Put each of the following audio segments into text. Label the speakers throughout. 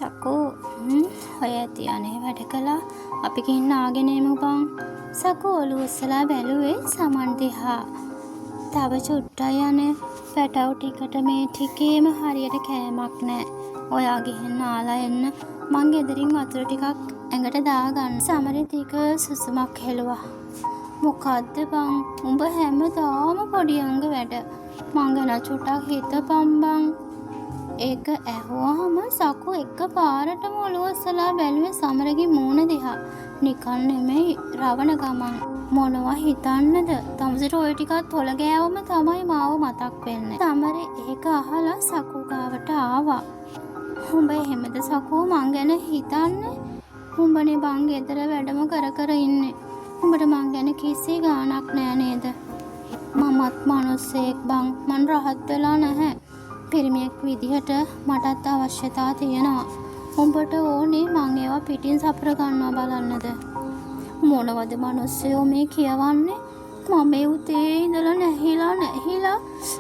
Speaker 1: සකෝ ඔය ඇති අනේ වැඩ කළා අපි ගිහින් ආගෙන එමු බං. සකෝ ඔළුව උස්සලා බැලුවේ සමන් දිහා. තව චුට්ටයි අනේ පැටව් ටිකට මේ ටිකේම හරියට කෑමක් නෑ. ඔයා ගිහින් ආලා එන්න මං ගෙදරින් වතුර ටිකක් ඇඟට දාගන්න. සමරේ ටික සුසුමක් හෙළුවා. මොකද්ද බං උඹ හැමදාම පොඩි අංග වැඩ. මං ගැන චුට්ටක් හිතපන් බං. ඒක ඇහුවාම සකු එක පාරටම ඔළුව උස්සලා බැලුවේ සමරගේ මූණ දිහා. නිකන් නෙමෙයි රවණ ගමන්. මොනවා හිතන්නද? තමුසට ඔය ටිකත් හොල ගෑවම තමයි මාව මතක් වෙන්නේ. සමරේ ඒක අහලා සකු ගාවට ආවා. උඹ එහෙමද සකෝ මං ගැන හිතන්නේ? උඹනේ බං ගෙදර වැඩම කර කර ඉන්නේ. උඹට මං ගැන කිසි ගාණක් නෑ නේද? මමත් මිනිස්සෙක් බං. මං රහත් වෙලා නැහැ. පිරිමියෙක් විදිහට මටත් අවශ්‍යතා තියෙනවා. උඹට ඕනේ මං ඒවා පිටින් සපුර ගන්නවා බලන්නද? මොනවද මිනිස්සුયો මේ කියවන්නේ? මම මේ උතේ ඉඳලා නැහිලා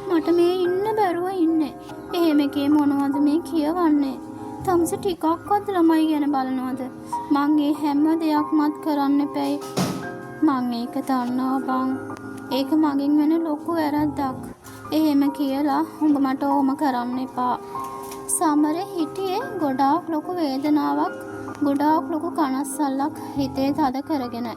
Speaker 1: මට මේ ඉන්න බැරුව ඉන්නේ. එහෙම එකේ මොනවද මේ කියවන්නේ? තමුස ටිකක්වත් ළමයි ගැන බලනවද? මං ඒ හැම දෙයක්මත් කරන්න එපැයි. මං ඒක දන්නවා බං. ඒක මගෙන් වෙන ලොකු වැරද්දක්. එහෙම කියලා උඹ මට ඕම කරන්න එපා. සමරේ හිටියේ ගොඩාක් ලොකු වේදනාවක්, ගොඩාක් ලොකු කනස්සල්ලක් හිතේ තද කරගෙන.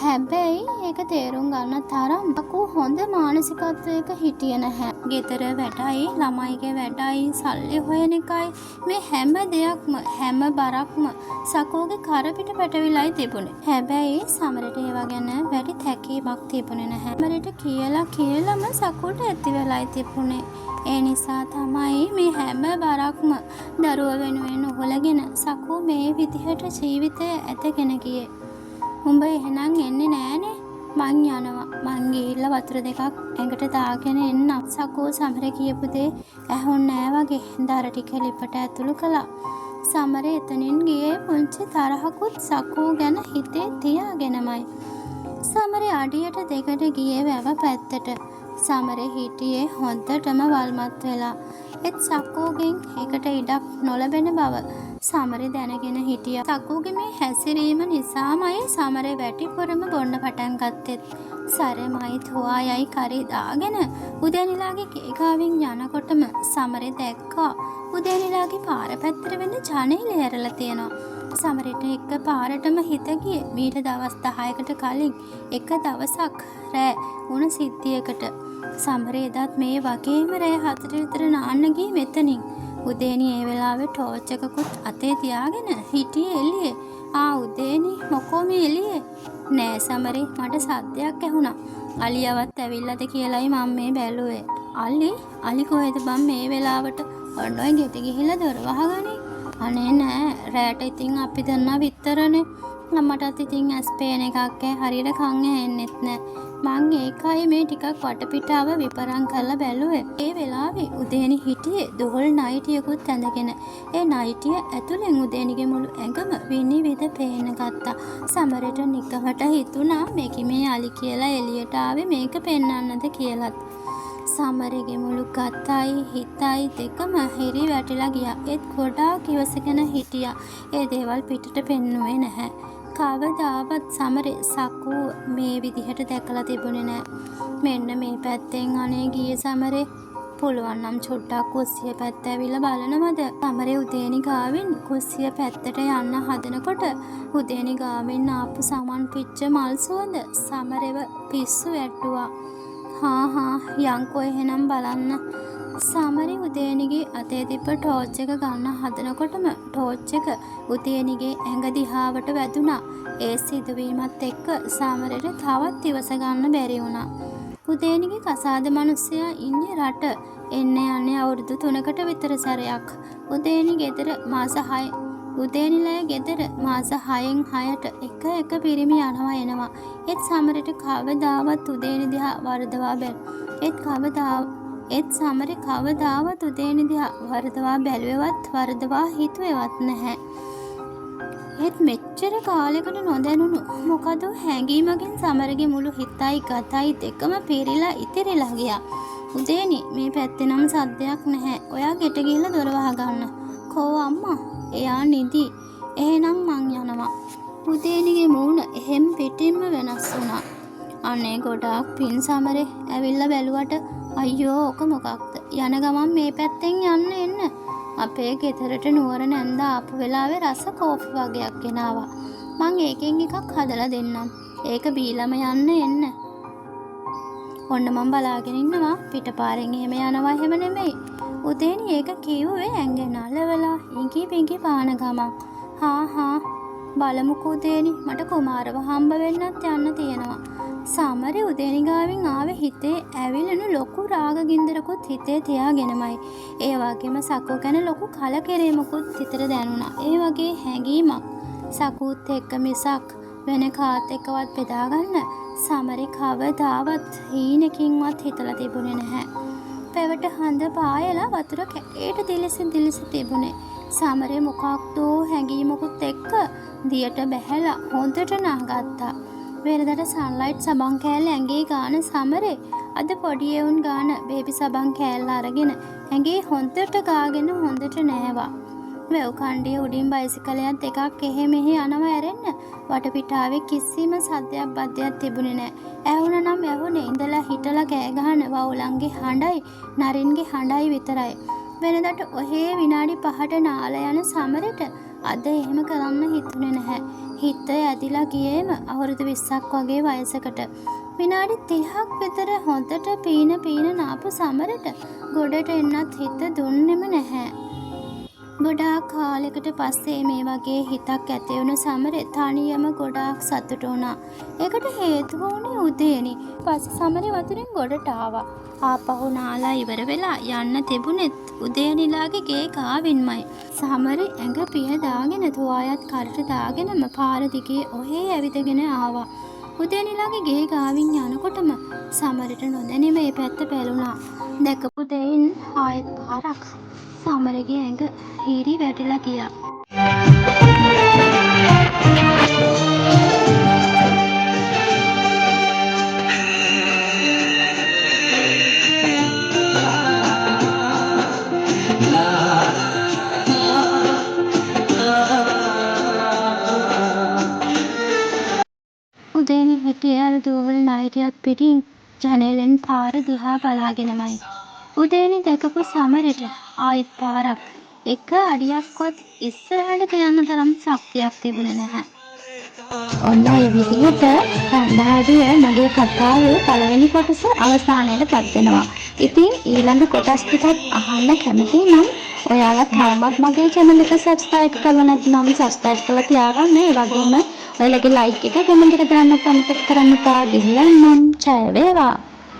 Speaker 1: හැබැයි ඒක තේරුම් ගන්න තරම් අකු හොඳ මානසිකත්වයක හිටියේ නැහැ. ගෙදර වැඩයි, ළමයිගේ වැඩයි, සල්ලි හොයන එකයි මේ හැම දෙයක්ම හැම බරක්ම සකෝගේ කර පිට පැටවිලායි තිබුණේ. හැබැයි සමරට ඒවා ගැන වැඩි තැකීමක් තිබුණේ නැහැ. සමරට කියලාම සකෝට ඇති වෙලායි තිබුණේ. ඒ නිසා තමයි මේ හැම බරක්ම දරුව වෙනුවෙන් උහුලගෙන සකෝ මේ විදිහට ජීවිතය ඇතගෙන ගියේ. උඹ එහෙනම් එන්නේ නෑනේ. මං යනවා. මං ගිහිල්ලා වතුර දෙකක් ඇඟට දාගෙන එන්නම්. සකෝ සමරේ කියපු දේ ඇහුන්නේ නෑ වගේ දර ටික ලිපට ඇතුළු කළා. සමරේ එතනින් ගියේ පුංචි තරහකුත් සකෝ ගැන හිතේ තියාගෙනමයි. සමරේ අඩියට දෙකට ගියේ වැව පැත්තට. සමරේ හිටියේ හොඳටම වල්මත් වෙලා. ඒත් සකෝගෙන් ඒකට ඉඩක් නොලැබෙන බව සමරේ දැනගෙන හිටියා. සකෝගේ මේ හැසිරීම නිසාමයි සමරේ වැටිපොරම බොන්න පටන් ගත්තෙත්. සරමයි තුවායයි කරේ දාගෙන උදැනිලාගේ කේකාවෙන් යනකොටම සමරේ දැක්කා උදැනිලාගේ පාර පැත්තට වෙන ජනේලය ඇරලා තියෙනවා. සමරේට එක පාරටම හිත ගියේ මීට දවස් 10කට කලින් එක දවසක් රෑ වුණ සිද්ධියකට. සමරේ එදත් මේ වගේම රෑ 4 විතර නාන්න ගියේ මෙතනින්. උදේනි ඒ වෙලාවේ ටෝච් එකකුත් අතේ තියාගෙන හිටියේ එළියේ. උදේනි මොකෝ මේ එළියේ? නෑ සමරේ මට සද්දයක් ඇහුණා. අලියවත් ඇවිල්ලාද කියලායි මම මේ බැලුවේ. අලි කොහෙද බම් මේ වෙලාවට? ඔන්නෝයි ගෙට ගිහිල්ලා දොර වහගනි. අනේ නෑ රෑට ඉතින් අපි දන්නා විතරනේ. ළමටත් ඉතින් ඇස් පේන එකක් හරියට කන් ඇහෙන්නෙත් නෑ. මං ඒකයි මේ ටිකක් වටපිටාව විපරම් කරලා බැලුවේ. ඒ වෙලාවේ උදේනි හිටියේ දොහල් නයිටියකුත් ඇඳගෙන. ඒ නයිටිය ඇතුලෙන් උදේනිගේ මුළු ඇඟම විනිවිද පේන්න ගත්තා. සමරට නිකමට හිතුණා මේකි මේ අලි කියලා එළියට ආවේ මේක පෙන්වන්නද කියලාත්. සමරගේ මුළු කතයි හිතයි දෙකම හිරි වැටිලා ගියා. ඒත් ගොඩාක් ඉවසගෙන හිටියා. ඒ දේවල් පිටට පෙන්නුවේ නැහැ. කවදාවත් සමරේ සකෝ මේ විදිහට දැකලා තිබුණේ නෑ. මෙන්න මේ පැත්තෙන් අනේ ගියේ සමරේ. පුළුවන් නම් චුට්ටක් කුස්සිය පැත්ත ඇවිල්ලා බලනවද? සමරේ උදේනි ගාවෙන් කුස්සිය පැත්තට යන්න හදනකොට උදේනි ගාවෙන් ආපු සමන් පිච්ච මල් සුවඳ සමරේව පිස්සු වැටුවා. යන්කෝ එහෙනම් බලන්න. සමරි උදේනිගේ අතේ තිබ්බ ටෝච් එක ගන්න හදනකොටම ටෝච් එක උදේනිගේ ඇඟ දිහාවට වැදුනා. ඒ සිදුවීමත් එක්ක සමරට තවත් ඉවස ගන්න බැරි වුණා. උදේනිගේ කසාද මිනිස්සයා ඉන්නේ රට. එන්නේ යන්නේ අවුරුදු 3කට විතර සැරයක්. උදේනි ගෙදර මාස 6 උදේනිලය ගෙදර මාස 6න් 6ට එක පිරිමි යනවා එනවා. ඒත් සමරට කවදාවත් උදේනි දිහා වරදවා ඒත් සමරේ කවදාවත් උදේනි දිහා වරදවා බැලුවේවත් වරදවා හිතුවේවත් නැහැ. ඒත් මෙච්චර කාලයකට නොදැනුණු මොකද හැඟීමකින් සමරගේ මුළු හිතයි ගතයි දෙකම පිරීලා ඉතිරිලා ගියා. උදේනි මේ පැත්තේ නම් සද්දයක් නැහැ. ඔයා ගෙට ගිහිල්ලා දොර වහගන්න. කෝ අම්මා එයා නිදි. එහෙනම් මං යනවා. උදේනිගේ මූණ එහෙම් පිටින්ම වෙනස් වුණා. අනේ ගොඩාක් පින් සමරේ. ඇවිල්ලා බැලුවට අයියෝ ඕක මොකක්ද? යන ගමන් මේ පැත්තෙන් යන්න එන්න. අපේ ගෙදරට නුවර නැන්ද ආපු වෙලාවේ රස කෝපි වගේක් ගෙනාවා. මං ඒකෙන් එකක් හදලා දෙන්නම්. ඒක බීලම යන්න එන්න. ඔන්න මං බලාගෙන ඉන්නවා. පිටපාරෙන් එහෙම යනවා එහෙම නෙමෙයි. උදේනි ඒක කිව්වේ ඇඟෙන් අලවලා ඉඟි පිඟි පාන ගමන්. හා බලමුකෝ උදේනි, මට කුමාරව හම්බ වෙන්නත් යන්න තියෙනවා. සමරි උදේනි ගාවින් ආවේ හිතේ ඇවිලෙන ලොකු රාග ගින්දරකුත් හිතේ තියාගෙනමයි. ඒ වගේම සකෝ ගැන ලොකු කලකිරීමකුත් හිතට දැනුණා. ඒ වගේ හැඟීමක් සකුත් එක්ක මිසක් වෙන කාත් එක්කවත් බෙදාගන්න සමරි කවදාවත් හීනකින්වත් හිතලා තිබුණේ නැහැ. පැවට හඳ පායලා වතුර කැටේට දිලිසි තිබුණේ. සමරි මොකක්දෝ හැඟීමකුත් එක්ක දියට බැහැලා හොඳට නහගත්තා. වෙනදට සන්ලයිට් සබන් කෑල්ල ඇඟේ ගාන සමරේ අද පොඩි එවුන් ගාන බේබි සබන් කෑල්ල අරගෙන ඇඟේ හොඳට ගාගෙන හොඳට නෑවා. වැව් කණ්ඩිය උඩින් බයිසිකලයක් දෙකක් එහෙ මෙහෙ යනවා ඇරෙන්න වටපිටාවේ කිසිම සද්දයක් බද්දයක් තිබුණේ නෑ. ඇහුණා නම් ඇහුනේ ඉඳලා හිටලා කෑ ගහන වවුලන්ගේ හඬයි නරින්ගේ හඬයි විතරයි. වෙනදට ඔහේ විනාඩි 5ට නාල යන සමරට අද එහෙම කරන්න හිතුනේ නැහැ. හිත ඇදිලා ගියේම අවුරුදු 20ක් වගේ වයසකට. විනාඩි 30ක් විතර හොඳට පීන නාපු සමරට ගොඩට එන්නත් හිත දුන්නෙම නැහැ. ගොඩාක් කාලයකට පස්සේ මේ වගේ හිතක් ඇති වුණ සමරේ තනියම ගොඩාක් සතුටු වුණා. ඒකට හේතුව උනේ උදේනි. පස්සේ සමරේ වතුරෙන් ගොඩට ආවා. ආපහු නාලා ඉවර වෙලා යන්න තිබුණෙත් උදේනිලාගේ ගේ කාවින්මයි. සමරේ ඇඟ පිය දාගෙන තුවායත් කරට දාගෙනම පාර දිගේ ඔහේ ඇවිදගෙන ආවා. උදේනිලාගේ ගේ ගාවින් යනකොටම සමරට නොදැනීම මේ පැත්ත පැලුණා. දැකපු දෙයින් ආයෙත් පාරක් සමරගේ ඇඟ හීරි වැටිලා ගියා. උදේනි හිටියල් දුවල් ණයටියක් පිටින් ජනේලෙන් පාර දිහා බලාගෙනමයි. උදේනි දැකපු සමරට ආයෙත් පාරක් එක අඩියක්වත් ඉස්සරහට යන්න තරම් ශක්තියක් තිබුණේ නැහැ. ඔන්න ඔය විදිහට රණ්ඩාඩිය මගේ කතාවේ පළවෙනි කොටස අවසානයටපත් වෙනවා. ඉතින් ඊළඟ කොටස් ටිකත් අහන්න කැමති නම් ඔයාලා තාමත් මගේ channel එක subscribe කරලා නැත්නම් subscribe කරලා තියාගන්න. ඒ වගේම ඔයාලගේ like එක comment එක දාන්න අමතක කරන්න එපා. ගිහින් නම් ජය වේවා.